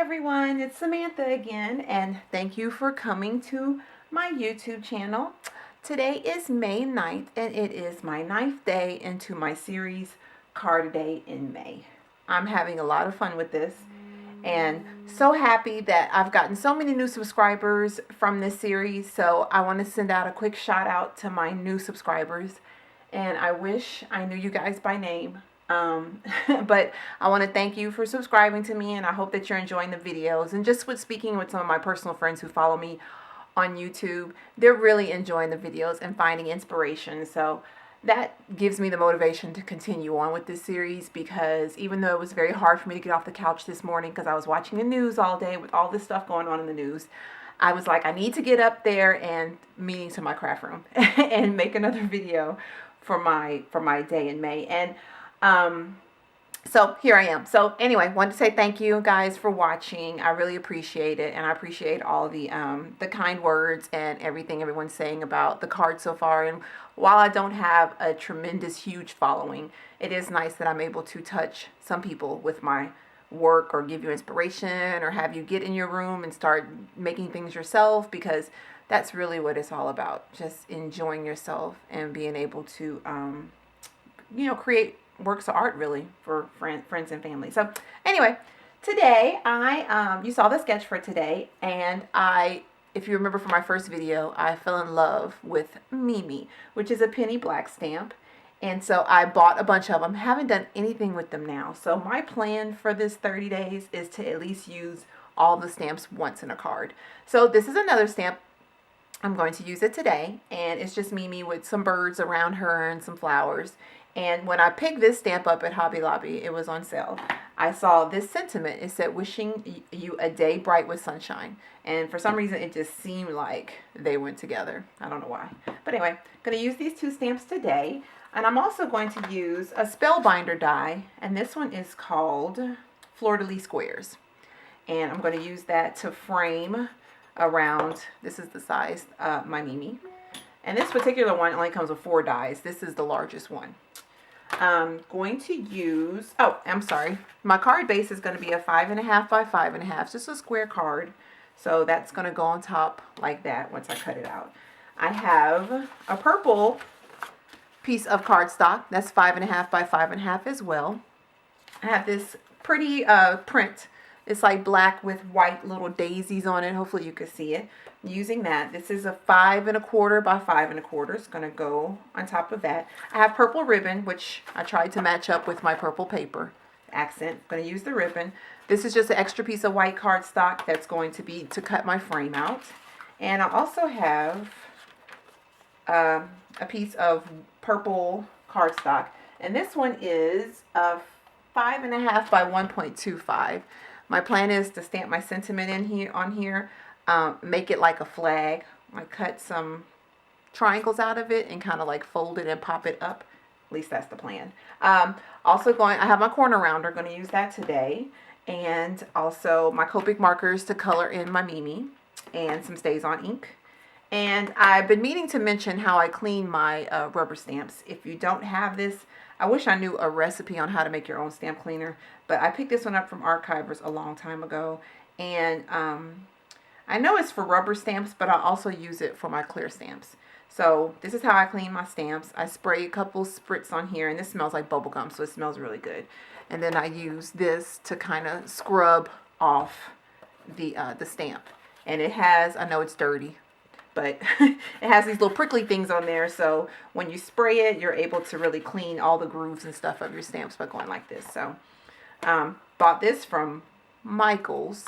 everyone, it's Samantha again, and thank you for coming to my YouTube channel. Today is May 9th, and it is my 9th day into my series, Card a Day in May. I'm having a lot of fun with this, and so happy that I've gotten so many new subscribers from this series, so I want to send out a quick shout out to my new subscribers, and I wish I knew you guys by name. But I want to thank you for subscribing to me, and I hope that you're enjoying the videos. And just with speaking with some of my personal friends who follow me on YouTube, they're really enjoying the videos and finding inspiration. So that gives me the motivation to continue on with this series, because even though it was very hard for me to get off the couch this morning because I was watching the news all day with all this stuff going on in the news, I was like, I need to get up there and meeting to my craft room and make another video for my day in May. And so here I am. So anyway, wanted to say thank you guys for watching. I really appreciate it, and I appreciate all the kind words and everything everyone's saying about the card so far. And while I don't have a tremendous huge following, it is nice that I'm able to touch some people with my work, or give you inspiration, or have you get in your room and start making things yourself, because that's really what it's all about. Just enjoying yourself and being able to create works of art, really, for friends and family. So anyway, today you saw the sketch for today, and if you remember from my first video, I fell in love with Mimi, which is a penny black stamp. And so I bought a bunch of them. Haven't done anything with them now. So my plan for this 30 days is to at least use all the stamps once in a card. So this is another stamp. I'm going to use it today, and it's just Mimi with some birds around her and some flowers. And when I picked this stamp up at Hobby Lobby, it was on sale. I saw this sentiment. It said, wishing you a day bright with sunshine. And for some reason, it just seemed like they went together. I don't know why. But anyway, I'm going to use these two stamps today. And I'm also going to use a Spellbinder die. And this one is called Fleur-de-lis Squares. And I'm going to use that to frame around, this is the size, my Mimi. And this particular one only comes with 4 dies. This is the largest one. I'm going to use, my card base is going to be a 5.5 by 5.5, just a square card. So that's going to go on top like that once I cut it out. I have a purple piece of cardstock that's 5.5 by 5.5 as well. I have this pretty print. It's like black with white little daisies on it. Hopefully you can see it. Using that, this is a 5.25 by 5.25. It's going to go on top of that. I have purple ribbon, which I tried to match up with my purple paper accent. I'm going to use the ribbon. This is just an extra piece of white cardstock that's going to be to cut my frame out. And I also have a piece of purple cardstock, and this one is a 5.5 by 1.25. My plan is to stamp my sentiment in here on here. Make it like a flag. I cut some triangles out of it and kind of like fold it and pop it up. At least that's the plan. I have my corner rounder. Going to use that today. And also my Copic markers to color in my Mimi. And some Stays On ink. And I've been meaning to mention how I clean my rubber stamps. If you don't have this, I wish I knew a recipe on how to make your own stamp cleaner. But I picked this one up from Archivers a long time ago. And I know it's for rubber stamps, but I also use it for my clear stamps. So this is how I clean my stamps. I spray a couple spritz on here, and this smells like bubble gum, so it smells really good. And then I use this to kind of scrub off the stamp. And it has, I know it's dirty, but it has these little prickly things on there. So when you spray it, you're able to really clean all the grooves and stuff of your stamps by going like this. So bought this from Michael's.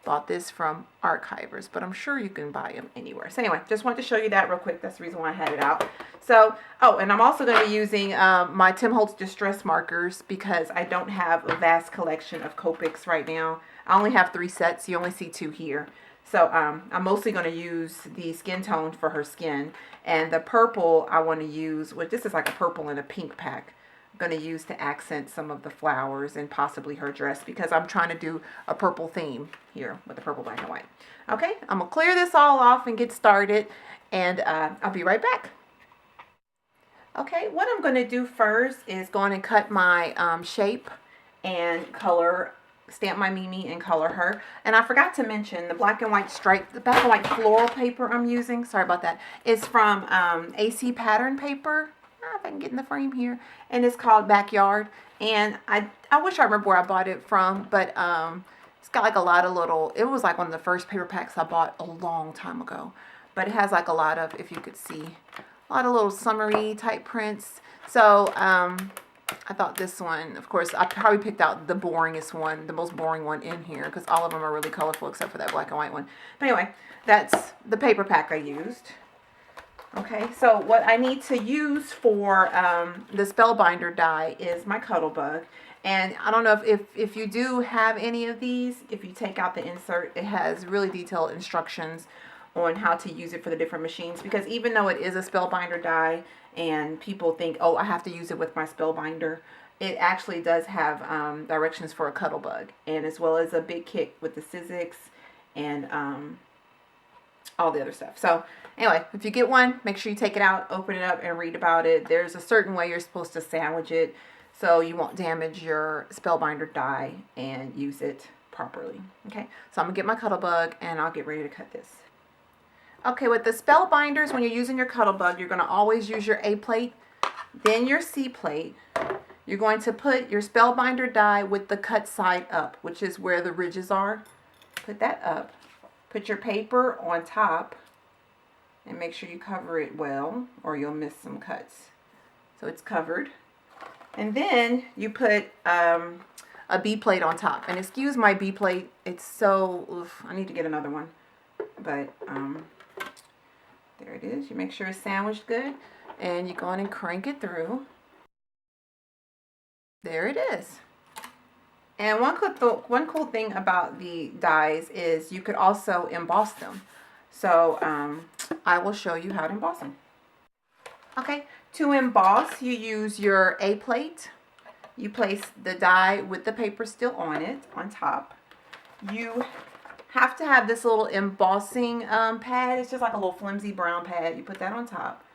Bought this from Archivers, but I'm sure you can buy them anywhere. So anyway, just wanted to show you that real quick. That's the reason why I had it out. So, and I'm also going to be using my Tim Holtz Distress markers, because I don't have a vast collection of Copics right now. I only have 3 sets. You only see 2 here. So I'm mostly going to use the skin tone for her skin. And the purple I want to use, this is like a purple and a pink pack. I'm going to use to accent some of the flowers and possibly her dress, because I'm trying to do a purple theme here with the purple, black, and white. Okay, I'm going to clear this all off and get started, and I'll be right back. Okay, what I'm going to do first is go on and cut my shape and color stamp my Mimi and color her. And I forgot to mention the black and white stripe, the black and white floral paper I'm using. Sorry about that. It's from AC Pattern Paper. If I can get in the frame here. And it's called Backyard. And I wish I remember where I bought it from, but it's got like a lot of little, it was like one of the first paper packs I bought a long time ago. But it has like a lot of, if you could see, a lot of little summery type prints. So I thought this one, of course, I probably picked out the boringest one, the most boring one in here, because all of them are really colorful except for that black and white one. But anyway, that's the paper pack I used. Okay, so what I need to use for the Spellbinder die is my Cuddle Bug. And I don't know if you do have any of these, if you take out the insert, it has really detailed instructions on how to use it for the different machines. Because even though it is a Spellbinder die, and people think, oh, I have to use it with my Spellbinder, it actually does have directions for a Cuddle Bug, and as well as a big kick with the Sizzix and all the other stuff. So anyway, if you get one, make sure you take it out, open it up, and read about it. There's a certain way you're supposed to sandwich it so you won't damage your Spellbinder die and use it properly. Okay, so I'm gonna get my Cuddle Bug and I'll get ready to cut this. Okay, with the Spellbinders, when you're using your Cuddle Bug, you're going to always use your A plate, then your C plate. You're going to put your Spellbinder die with the cut side up, which is where the ridges are. Put that up. Put your paper on top and make sure you cover it well or you'll miss some cuts. So it's covered. And then you put a B plate on top. And excuse my B plate, it's so, oof, I need to get another one. But there it is. You make sure it's sandwiched good, and you go on and crank it through. There it is. And one cool thing about the dies is you could also emboss them. So I will show you how to emboss them. Okay, to emboss, you use your A plate. You place the die with the paper still on it, on top. You have to have this little embossing pad. It's just like a little flimsy brown pad. You put that on top.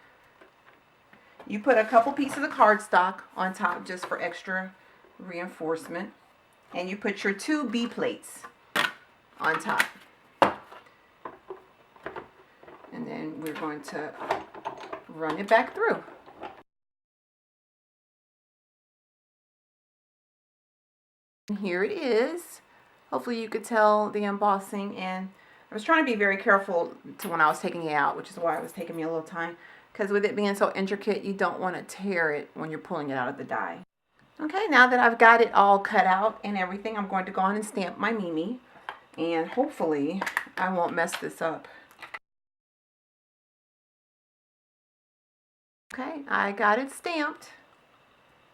You put a couple pieces of cardstock on top just for extra reinforcement. And you put your 2 B plates on top. And then we're going to run it back through. And here it is. Hopefully you could tell the embossing, and I was trying to be very careful when I was taking it out, which is why it was taking me a little time, because with it being so intricate, you don't want to tear it when you're pulling it out of the die. Okay, now that I've got it all cut out and everything, I'm going to go on and stamp my Mimi, and hopefully I won't mess this up. Okay, I got it stamped.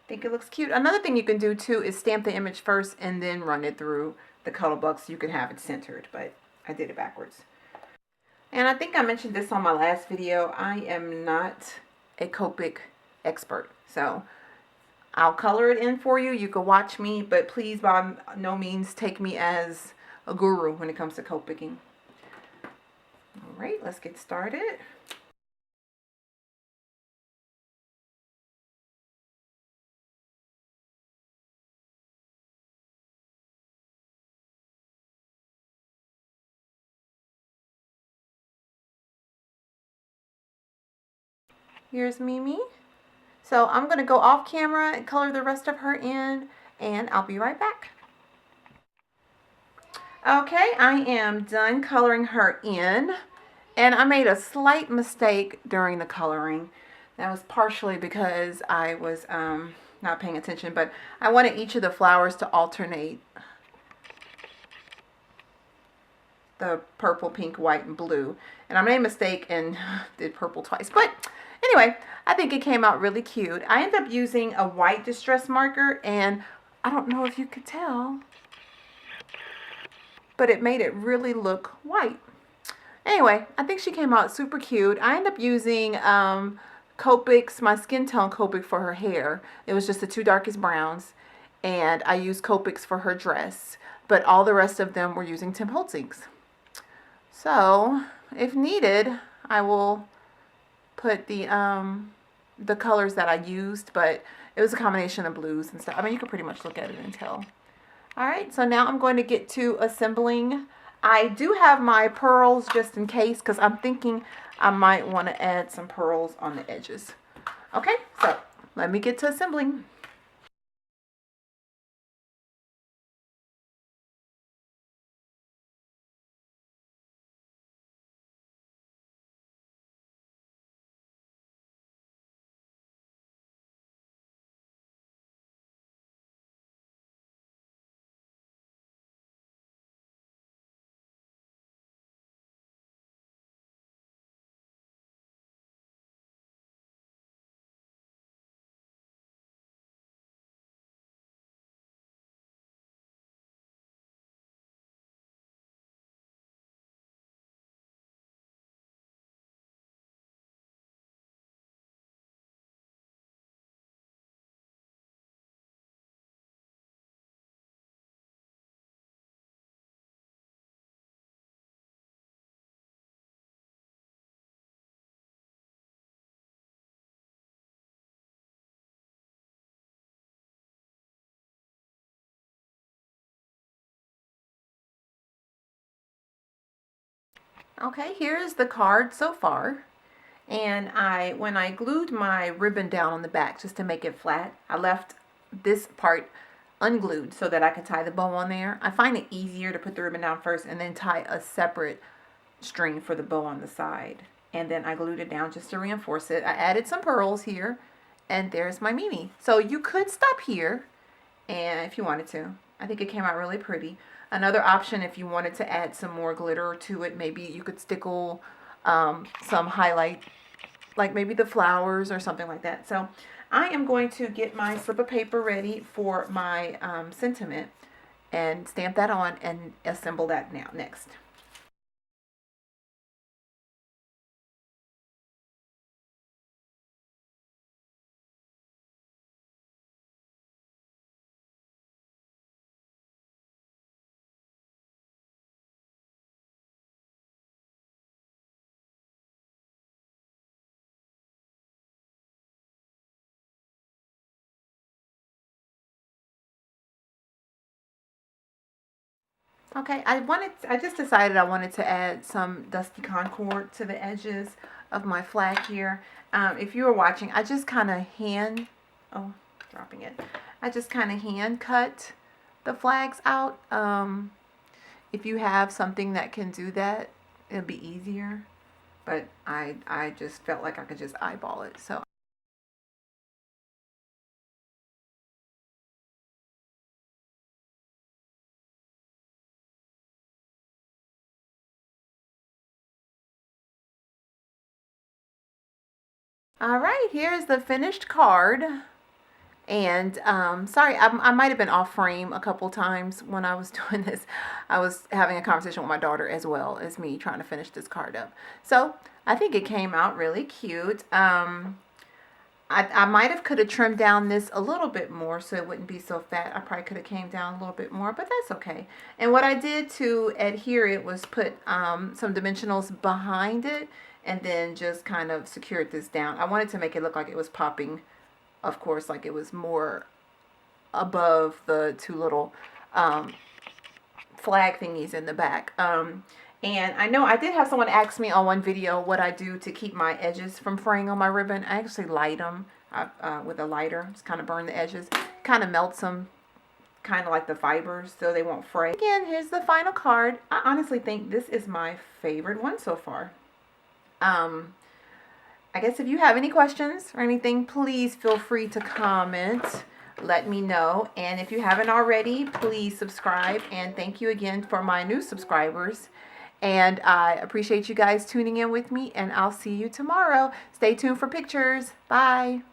I think it looks cute. Another thing you can do too is stamp the image first and then run it through the Cuddle Bug so you can have it centered, but I did it backwards. And I think I mentioned this on my last video. I am not a Copic expert, so I'll color it in for you. You can watch me, but please by no means take me as a guru when it comes to Copicing. All right, let's get started. Here's Mimi. So I'm going to go off camera and color the rest of her in, and I'll be right back. Okay, I am done coloring her in, and I made a slight mistake during the coloring. That was partially because I was not paying attention, but I wanted each of the flowers to alternate the purple, pink, white, and blue. And I made a mistake and did purple twice. But anyway, I think it came out really cute. I ended up using a white distress marker, and I don't know if you could tell, but it made it really look white. Anyway, I think she came out super cute. I ended up using Copic's, my skin tone Copic for her hair. It was just the 2 darkest browns. And I used Copic's for her dress. But all the rest of them were using Tim Holtzig's. So, if needed, I will put the colors that I used. But it was a combination of blues and stuff. I mean, you can pretty much look at it and tell. All right, so now I'm going to get to assembling. I do have my pearls just in case because I'm thinking I might want to add some pearls on the edges. Okay, so let me get to assembling. Okay, here's the card so far. And when I glued my ribbon down on the back just to make it flat, I left this part unglued so that I could tie the bow on there. I find it easier to put the ribbon down first and then tie a separate string for the bow on the side. And then I glued it down just to reinforce it. I added some pearls here, and there's my Mimi. So you could stop here, and if you wanted to. I think it came out really pretty. Another option, if you wanted to add some more glitter to it, maybe you could stickle some highlight, like maybe the flowers or something like that. So I am going to get my slip of paper ready for my sentiment and stamp that on and assemble that now next. Okay, I just decided I wanted to add some dusty concord to the edges of my flag here. If you were watching, I just kind of oh, dropping it. I just kind of hand cut the flags out. If you have something that can do that, it'll be easier. But I just felt like I could just eyeball it. So all right, here's the finished card. And sorry, I might have been off frame a couple times when I was doing this. I was having a conversation with my daughter as well as me trying to finish this card up. So I think it came out really cute. I might have could have trimmed down this a little bit more so it wouldn't be so fat. I probably could have came down a little bit more, but that's okay. And what I did to adhere it was put some dimensionals behind it and then just kind of secured this down. I wanted to make it look like it was popping, of course, like it was more above the two little flag thingies in the back. And I know I did have someone ask me on one video what I do to keep my edges from fraying on my ribbon. I actually light them with a lighter. Just kind of burn the edges. Kind of melts them, kind of like the fibers, so they won't fray. Again, here's the final card. I honestly think this is my favorite one so far. I guess if you have any questions or anything, please feel free to comment. Let me know. And if you haven't already, please subscribe. And thank you again for my new subscribers. And I appreciate you guys tuning in with me. And I'll see you tomorrow. Stay tuned for pictures. Bye.